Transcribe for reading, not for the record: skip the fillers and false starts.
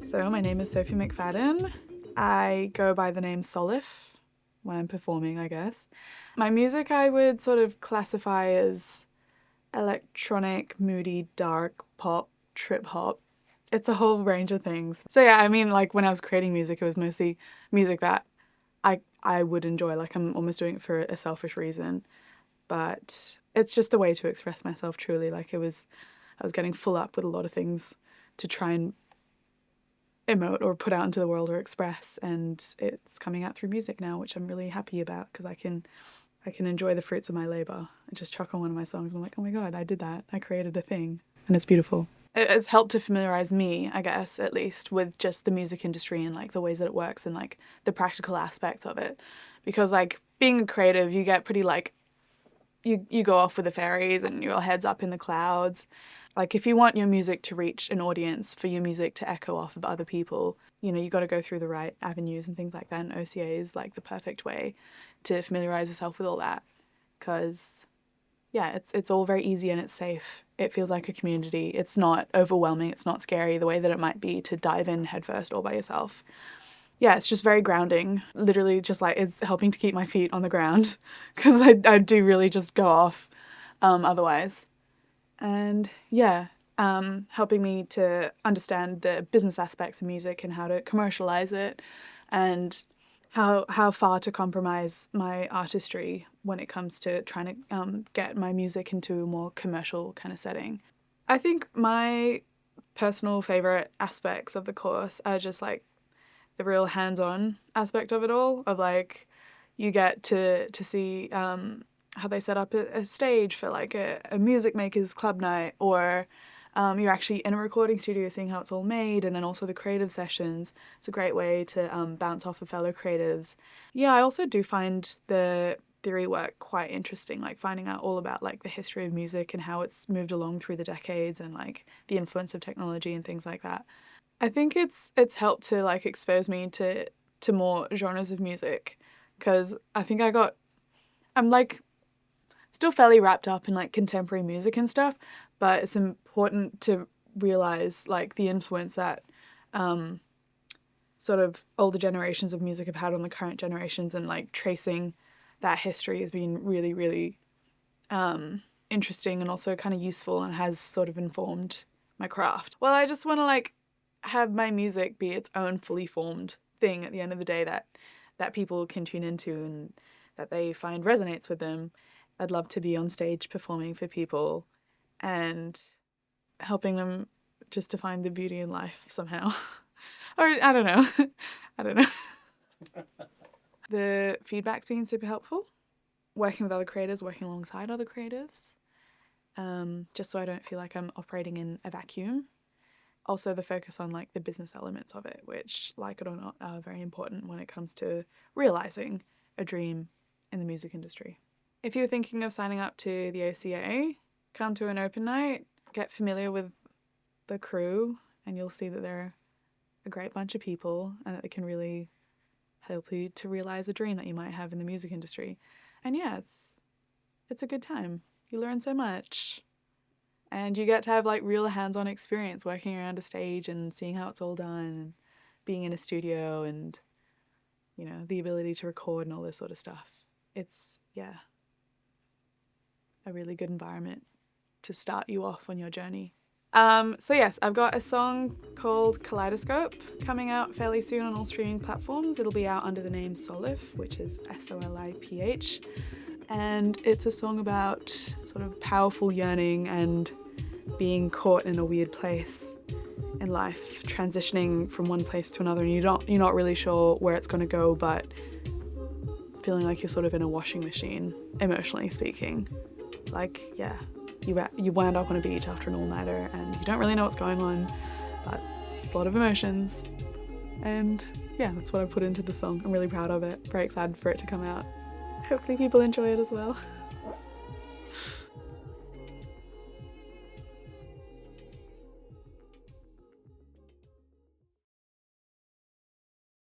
So my name is Sophie McFadden. I go by the name SOLIPH when I'm performing, I guess. My music I would sort of classify as electronic, moody, dark, pop, trip hop. It's a whole range of things. So yeah, I mean, like when I was creating music, it was mostly music that I would enjoy. Like I'm almost doing it for a selfish reason, but it's just a way to express myself truly. Like I was getting full up with a lot of things to try and emote or put out into the world or express, and it's coming out through music now, which I'm really happy about because I can enjoy the fruits of my labor. I just chuck on one of my songs and I'm like, oh my god, I did that. I created a thing and it's beautiful. It's helped to familiarize me, I guess, at least with just the music industry and like the ways that it works and like the practical aspects of it, because like being a creative, you get pretty like you go off with the fairies and your head's up in the clouds. Like if you want your music to reach an audience, for your music to echo off of other people, you know, you got to go through the right avenues and things like that. And OCA is like the perfect way to familiarize yourself with all that, because yeah, it's all very easy and it's safe. It feels like a community. It's not overwhelming. It's not scary the way that it might be to dive in headfirst all by yourself. Yeah, it's just very grounding. Literally just like it's helping to keep my feet on the ground because I do really just go off otherwise. And yeah, helping me to understand the business aspects of music and how to commercialize it, and how far to compromise my artistry when it comes to trying to get my music into a more commercial kind of setting. I think my personal favorite aspects of the course are just like the real hands-on aspect of it all, of like you get to see how they set up a stage for like a music makers club night, or you're actually in a recording studio seeing how it's all made, and then also the creative sessions. It's a great way to bounce off of fellow creatives. Yeah, I also do find the theory work quite interesting, like finding out all about like the history of music and how it's moved along through the decades and like the influence of technology and things like that. I think it's helped to like expose me to more genres of music, because I think I'm like still fairly wrapped up in like contemporary music and stuff, but it's important to realize like the influence that sort of older generations of music have had on the current generations, and like tracing that history has been really, really interesting and also kind of useful, and has sort of informed my craft. Well, I just want to like have my music be its own fully formed thing at the end of the day that people can tune into and that they find resonates with them. I'd love to be on stage performing for people and helping them just to find the beauty in life somehow. Or I don't know. I don't know. The feedback's been super helpful. Working with other creators, working alongside other creatives, just so I don't feel like I'm operating in a vacuum. Also the focus on like the business elements of it, which, like it or not, are very important when it comes to realizing a dream in the music industry. If you're thinking of signing up to the OCA, come to an open night, get familiar with the crew, and you'll see that they're a great bunch of people and that they can really help you to realize a dream that you might have in the music industry. And yeah, it's a good time. You learn so much. And you get to have like real hands-on experience working around a stage and seeing how it's all done, and being in a studio, and you know, the ability to record and all this sort of stuff. It's, yeah, a really good environment to start you off on your journey. So yes, I've got a song called Kaleidoscope coming out fairly soon on all streaming platforms. It'll be out under the name SOLIPH, which is SOLIPH. And it's a song about sort of powerful yearning and being caught in a weird place in life, transitioning from one place to another, and you're not really sure where it's going to go, but feeling like you're sort of in a washing machine, emotionally speaking. Like, yeah, you wound up on a beach after an all-nighter and you don't really know what's going on, but a lot of emotions. And yeah, that's what I put into the song. I'm really proud of it, very excited for it to come out. Hopefully people enjoy it as well.